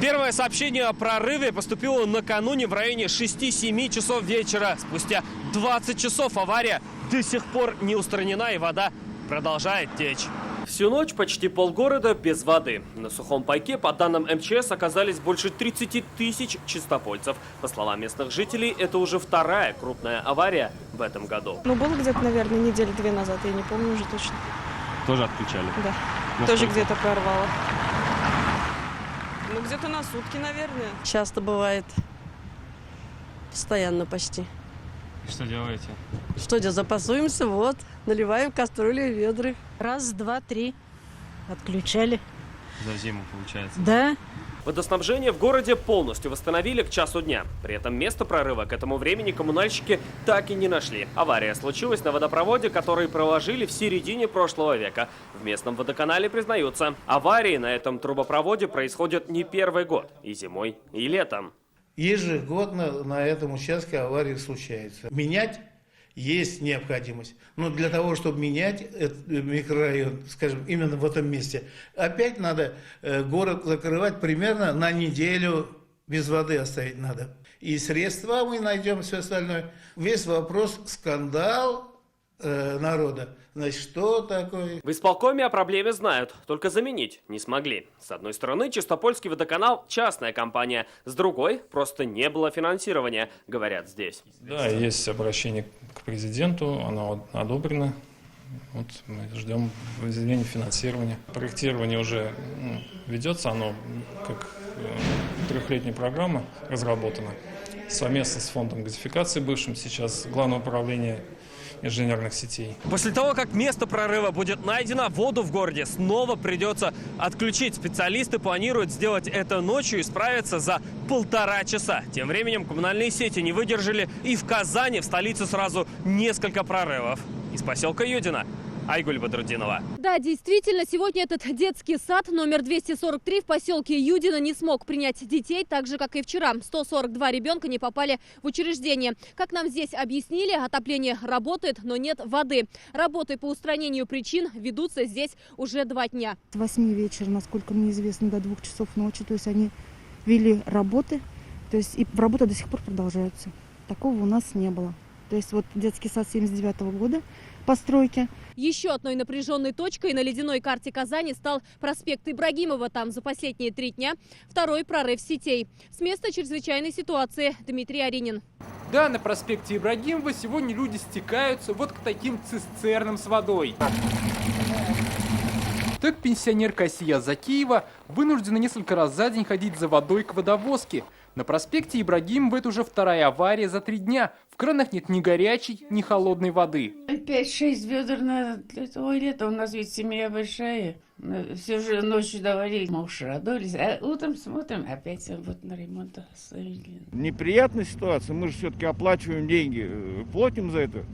Первое сообщение о прорыве поступило накануне в районе 6-7 часов вечера. Спустя 20 часов авария до сих пор не устранена, и вода продолжает течь. Всю ночь почти полгорода без воды. На сухом пайке, по данным МЧС, оказались больше 30 тысяч чистопольцев. По словам местных жителей, это уже вторая крупная авария в этом году. Ну, было где-то, наверное, недели-две назад, я не помню уже точно. Тоже отключали? Да, тоже где-то прорвало. Ну, где-то на сутки, наверное. Часто бывает. Постоянно почти. И что делаете? Что делать? Запасуемся, вот. Наливаем кастрюли, ведры. Раз, два, три. Отключали. За зиму, получается? Да. Водоснабжение в городе полностью восстановили к часу дня. При этом место прорыва к этому времени коммунальщики так и не нашли. Авария случилась на водопроводе, который проложили в середине прошлого века. В местном водоканале признаются, аварии на этом трубопроводе происходят не первый год. И зимой, и летом. Ежегодно на этом участке аварии случается. Менять есть необходимость. Но для того, чтобы менять этот микрорайон, скажем, именно в этом месте, опять надо город закрывать примерно на неделю, без воды оставить надо. И средства мы найдем, все остальное. Весь вопрос скандал народа. Значит, что такое? В исполкоме о проблеме знают, только заменить не смогли. С одной стороны, Чистопольский водоканал – частная компания, с другой – просто не было финансирования, говорят здесь. Да, есть обращение к президенту, оно одобрено. Вот мы ждем выделения финансирования. Проектирование уже ведется, оно как трехлетняя программа разработана. Совместно с фондом газификации бывшим сейчас Главное управление инженерных сетей. После того, как место прорыва будет найдено, воду в городе снова придется отключить. Специалисты планируют сделать это ночью и справиться за 1,5 часа. Тем временем коммунальные сети не выдержали, и в Казани, в столице, сразу несколько прорывов. Из поселка Юдино. Айгуль Бадрудинова. Да, действительно, сегодня этот детский сад номер 243 в поселке Юдино не смог принять детей, так же, как и вчера. 142 ребенка не попали в учреждение. Как нам здесь объяснили, отопление работает, но нет воды. Работы по устранению причин ведутся здесь уже 2 дня. С 8 вечера, насколько мне известно, до 2 часов ночи. То есть они вели работы, то есть и работы до сих пор продолжаются. Такого у нас не было. То есть вот детский сад 79-го года постройки. Еще одной напряженной точкой на ледяной карте Казани стал проспект Ибрагимова. Там за последние 3 дня второй прорыв сетей. С места чрезвычайной ситуации Дмитрий Аринин. Да, на проспекте Ибрагимова сегодня люди стекаются вот к таким цистернам с водой. Так пенсионерка Асия Закиева вынуждена несколько раз за день ходить за водой к водовозке. На проспекте Ибрагимова это уже вторая авария за 3 дня. В кранах нет ни горячей, ни холодной воды. 5-6 ведер надо для того лета. У нас ведь семья большая. Все же ночью доварили. Мы уж радовались. А утром смотрим, опять вот на ремонт оставили. Неприятная ситуация. Мы же все-таки оплачиваем деньги, платим за это.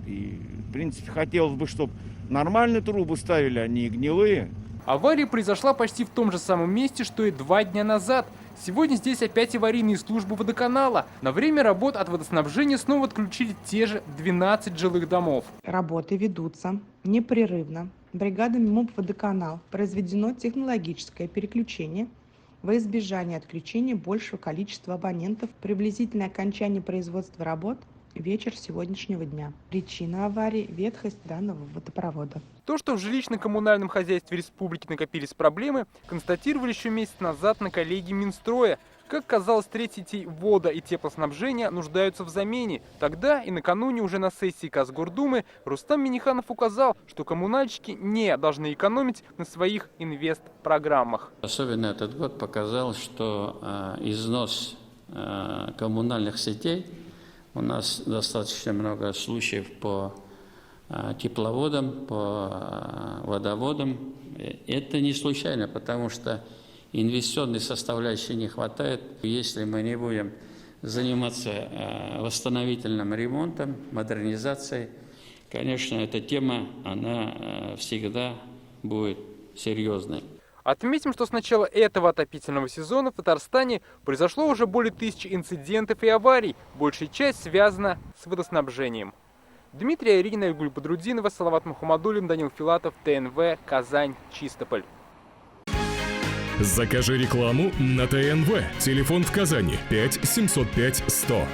И, в принципе, хотелось бы, чтобы нормальные трубы ставили, а не гнилые. Авария произошла почти в том же самом месте, что и 2 дня назад. Сегодня здесь опять аварийные службы водоканала. На время работ от водоснабжения снова отключили те же 12 жилых домов. Работы ведутся непрерывно. Бригадами МУП «Водоканал» произведено технологическое переключение во избежание отключения большего количества абонентов. Приблизительное окончание производства работ – вечер сегодняшнего дня. Причина аварии – ветхость данного водопровода. То, что в жилищно-коммунальном хозяйстве республики накопились проблемы, констатировали еще месяц назад на коллегии Минстроя. Как казалось, 3 сетей вода и теплоснабжения нуждаются в замене. Тогда и накануне уже на сессии Казгордумы Рустам Минниханов указал, что коммунальщики не должны экономить на своих инвестпрограммах. Особенно этот год показал, что износ коммунальных сетей, у нас достаточно много случаев по тепловодам, по водоводам. Это не случайно, потому что инвестиционной составляющей не хватает. Если мы не будем заниматься восстановительным ремонтом, модернизацией, конечно, эта тема, она всегда будет серьезной. Отметим, что с начала этого отопительного сезона в Татарстане произошло уже более 1000 инцидентов и аварий. Большая часть связана с водоснабжением. Дмитрий Аринин, Айгуль Бадрудинова, Салават Мухаммадуллин, Данил Филатов, ТНВ, Казань, Чистополь. Закажи рекламу на ТНВ. Телефон в Казани 5 705 100.